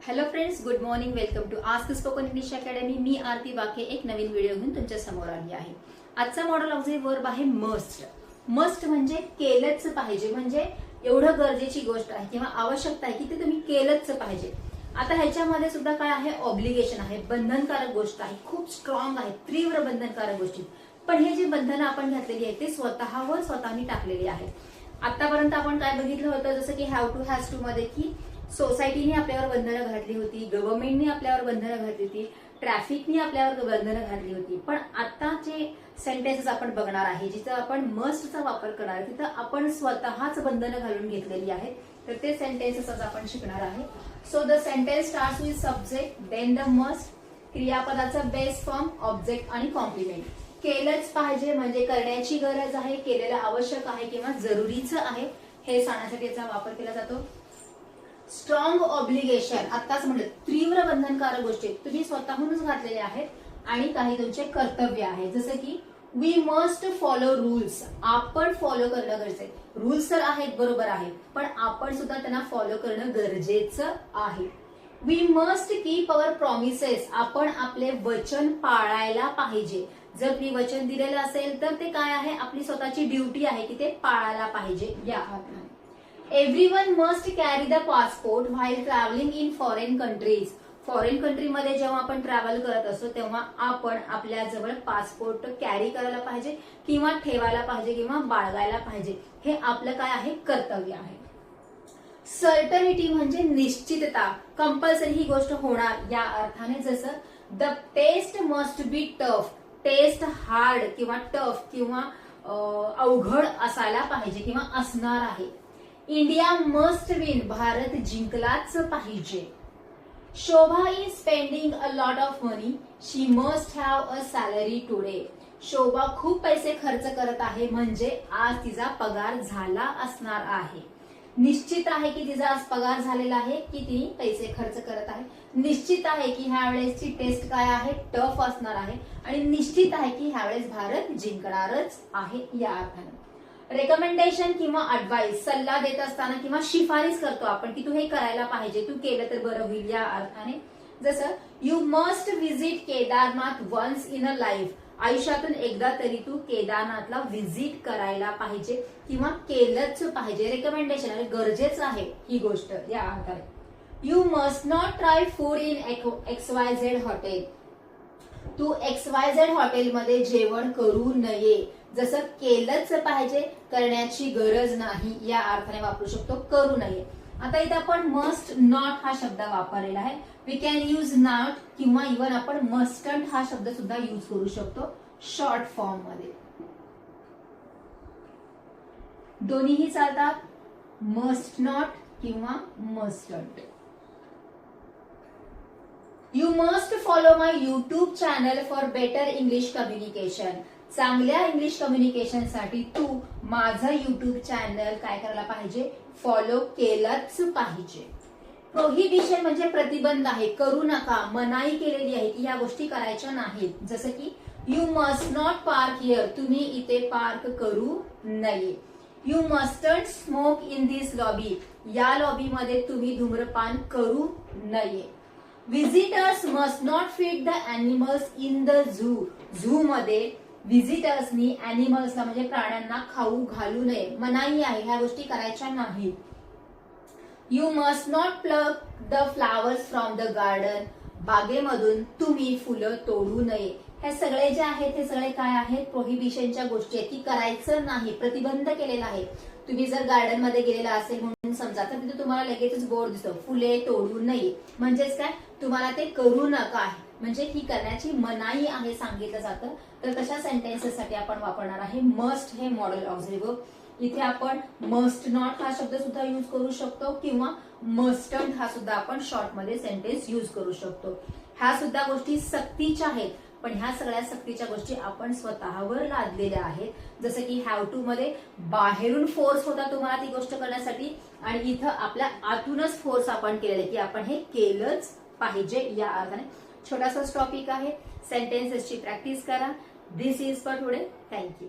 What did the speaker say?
Hello friends, good morning. Welcome to ask spoken English academy. मी आरती बाके एक नवीन video घेऊन तुमच्या समोर आली आहे. आजचा मॉडेल ऑक्झिलरी वर्ब आहे मस्ट. मस्ट म्हणजे केलंच पाहिजे, म्हणजे एवढं गरजेची गोष्ट आहे किंवा आवश्यकता आहे की ते तुम्ही केलंच पाहिजे. आता ह्याच्यामध्ये सुद्धा काय आहे, ऑब्लिगेशन आहे, बंधनकारक गोष्ट आहे, खूप स्ट्रॉंग आहे, तीव्र बंधनकारक गोष्टी. पण हे जे बंधनं आपण घातलेली आहे ते स्वतःने टाकलेली आहे. आतापर्यंत आपण काय बघितलं होतं, जसं की हॅव टू हॅज टू मध्ये की सोसायटीने आपल्यावर बंधनं घातली होती, गव्हर्नमेंटने आपल्यावर बंधनं घातली होती, ट्रॅफिकने आपल्यावर बंधनं घातली होती. पण आता जे सेंटेन्सेस आपण बघणार आहे, जिथं आपण मस्टचा वापर करणार आहे, तिथं आपण स्वतःच बंधनं घालून घेतलेली आहेत. तर ते सेंटेन्सेस आज आपण शिकणार आहे. So the sentence starts with subject, then the must, क्रियापदाचा बेस फॉर्म, ऑब्जेक्ट आणि कॉम्प्लिमेंट. केलंच पाहिजे म्हणजे करण्याची गरज आहे, केलेलं आवश्यक आहे किंवा जरुरीचं आहे हे सांगण्यासाठी याचा वापर केला जातो. स्ट्रॉंग ऑब्लिगेशन, आताच म्हटलं, तीव्र बंधनकारक गोष्टी तुम्ही स्वतःहूनच घातलेल्या आहेत आणि काही तुमचे कर्तव्य आहे. जसं की वी मस्ट फॉलो रूल्स, आपण फॉलो करणं गरजेचं आहे. रूल्स तर आहेत, बरोबर आहे, पण आपण सुद्धा त्यांना फॉलो करणं गरजेचं आहे. We must keep our promises, आपण आपले वचन पाळायला पाहिजे. जर तुम्ही वचन दिलेलं असेल तर ते काय आहे, आपली स्वतःची ड्युटी आहे की ते पाळायला पाहिजे या अर्थाने. Everyone must carry the passport while travelling in foreign countries. Foreign कंट्रीमध्ये जेव्हा आपण ट्रॅव्हल करत असतो तेव्हा आपण आपल्या जवळ पासपोर्ट कॅरी करायला पाहिजे किंवा ठेवायला पाहिजे किंवा बाळगायला पाहिजे. हे आपलं काय आहे, कर्तव्य आहे. सर्टनिटी म्हणजे निश्चितता, कंपल्सरी ही गोष्ट होणार या अर्थाने. जसं the test must be tough, test hard किंवा टफ किंवा अवघड असायला पाहिजे किंवा असणार आहे. इंडिया मस्ट विन, भारत जिंकलाच पाहिजे. Shobha is spending a lot of money, she must have a salary today. Shobha खूप पैसे खर्च करत आहे म्हणजे आज तिचा पगार झाला असणार आहे. निश्चित आहे की तिचा आज पगार झालेला आहे की ती पैसे खर्च करत आहे. निश्चित आहे की ह्या वेळेसची टेस्ट काय आहे, टफ असणार आहे. आणि निश्चित आहे की ह्यावेळेस भारत जिंकणारच आहे या अर्थाने. रेकमेंडेशन किंवा ऍडवाइस, सल्ला देत असताना किंवा शिफारस करतो आपण की तू हे करायला पाहिजे, तू केलं तर बरं होईल या अर्थाने. जसं you must visit Kedarnath once in a life, आयुष्यातून एकदा तरी तू केदारनाथला व्हिजिट करायला पाहिजे किंवा केलंच पाहिजे. रेकमेंडेशन आहे, गरजेचं आहे ही गोष्ट या अर्थाने. You must not try food in XYZ hotel, तू XYZ हॉटेलमध्ये जेवण करू नये. जसं केलंच पाहिजे, करण्याची गरज नाही या अर्थाने वापरू शकतो, करू नये. आता इथे आपण मस्ट नॉट हा शब्द वापरलेला आहे. वी कॅन यूज नॉट किंवा इव्हन आपण मस्टंट हा शब्द सुद्धा यूज करू शकतो शॉर्ट फॉर्म मध्ये. दोन्हीही चालतात, मस्ट नॉट किंवा mustn't. You must follow my YouTube channel for better English communication. चांगल्या इंग्लिश कम्युनिकेशन साठी तू माझं युट्यूब चॅनल काय करायला पाहिजे, फॉलो केलंच पाहिजे. प्रोहिबिशन म्हणजे प्रतिबंध आहे, करू नका, मनाई केलेली आहे की ह्या गोष्टी करायच्या नाहीत. जसं की you must not park here, तुम्ही इथे पार्क करू नये. You mustn't smoke in this lobby, या लॉबीमध्ये तुम्ही धूम्रपान करू नये. Visitors must not feed the animals in the zoo, zoo मध्ये व्हिजिटर्सनी अॅनिमल्सला म्हणजे प्राण्यांना खाऊ घालू नये, मनाई आहे, ह्या गोष्टी करायच्या नाहीत. You must not pluck the flowers from the garden, बागेमधून तुम्ही फुलं तोडू नये. हे सगळे जे आहेत हे सगळे काय आहेत, प्रोहिबिशनच्या गोष्टी आहेत की करायचं नाही, प्रतिबंध केलेला आहे. तुम्ही जर गार्डन मध्ये गेलेला असेल म्हणून समजा, तर तिथे तुम्हाला लगेचच बोर्ड दिसतो, फुले तोडू नये, म्हणजेच काय, तुम्हाला ते करू नका आहे, म्हणजे ही करण्याची मनाई आहे सांगितलं जातं. तर तशा सेंटेन्सेस साठी आपण वापरणार आहे मस्ट हे मॉडेल ऑक्झिलरी वर्ब. इथे आपण मस्ट नॉट हा शब्द सुद्धा यूज करू शकतो किंवा मस्टंट हा सुद्धा आपण शॉर्ट मध्ये सेंटेन्स यूज करू शकतो. ह्या सुद्धा गोष्टी सक्तीच्या आहेत, पण ह्या सगळ्या सक्तीच्या गोष्टी आपण स्वतःवर लादलेल्या आहेत. जसं की हॅव टू मध्ये बाहेरून फोर्स होता तुम्हाला ती गोष्ट करण्यासाठी, आणि इथं आपल्या आतूनच फोर्स आपण केलेला आहे की आपण हे केलंच पाहिजे या अर्थाने. छोटासाच टॉपिक आहे, सेंटेन्सेसची प्रॅक्टिस करा. दिस इज फॉर टुडे. थँक्यू.